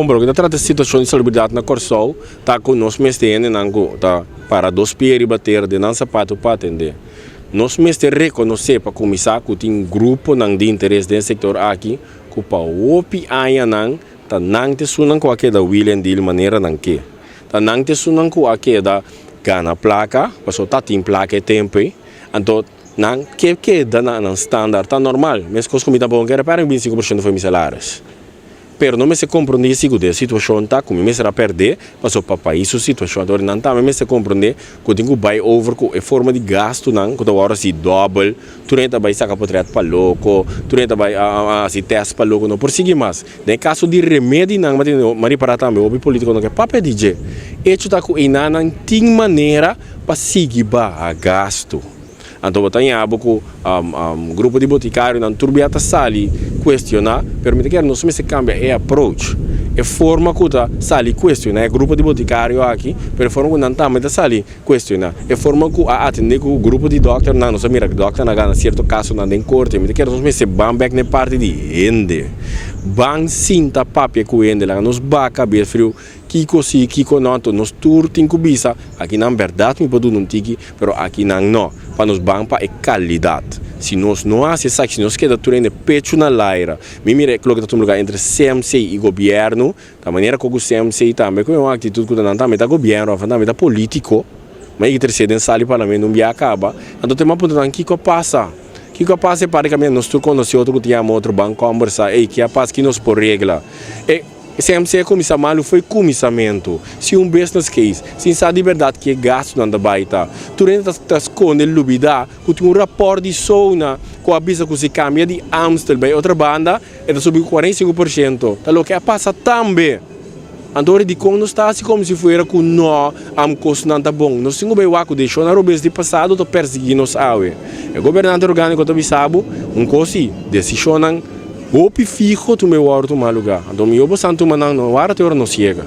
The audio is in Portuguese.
Porque da trata situação de celebridade na Corsol, tá com nós mestene nango tá para dos pieri bater de não sapato para atender. Nós mestre reconhecer para começar que tem grupo nang de interesse desse setor aqui, que para opi aya nang tá nang te sunan ko aqui da William de maneira nang que. Tá nang te sunan ko aqui da gana placa, passou tá tem placa e tempo, então nang que dá na standard tá normal, mas cos comida bom que era para 25% foi salários. Pero não me se compreende a situação tá como me será perder, passou para país a situação agora não tá, mas me se compreende que tem que buy over com a forma de gasto não, que agora se double, tu nem tá vai sacar potreto para louco, tu nem tá vai se teste para louco não por seguir mais. Nem caso de remédio não, mas para também o político não quer papel DJ. Isso tá com inana tem maneira para seguir a gasto. Então, eu tenho grupo de boticário na turbiata sali questionar, permite que nós se cambia é approach, é forma que sali questionar, é grupo de boticário aqui, per forma que não tá mais sali questionar, é forma que atender com o grupo de doctor, não nós mira que doctor na gana certo caso na den corte, permite que nós se back na parte de ende, bang cinta papel com ende lá, nós baca bem frio. Kiko si, Kiko não, nós tur tem cubisa, aqui na verdade me pode não tiki, pero aqui não, para nos banpa é qualidade. Se nós não acessamos, se nós queda turendo de pecho na laira, me mire que está lugar entre CMC e governo, da maneira que o CMC também, com uma atitude que não também da governo, também da político, mas que terceiro em sala parlamento não me acaba, então tem uma ponta que Kiko passa. Kiko passa para que nós tur conhecemos outro que tinha outro banco conversar, ei que a paz que nos por regra. CMC é comissário, foi comissamento. Se business case, se sabe de verdade que é gasto na baita, tu ainda está escondendo lubida, que tem rapport de zona, com a bisa que se cambia de Amsterdam, outra banda, é da subir 45%. Então, o que passa também. Então, de como nós está assim como se fosse com nós, custo não está bom. Nós temos bem o deixou na robês de passado, estou perseguindo os aves. O governante orgânico também sabe, coisa, decisão. Opi fijo tu me guardo mal lugar. Então, eu vou santo manang no guarda te ora no ciega.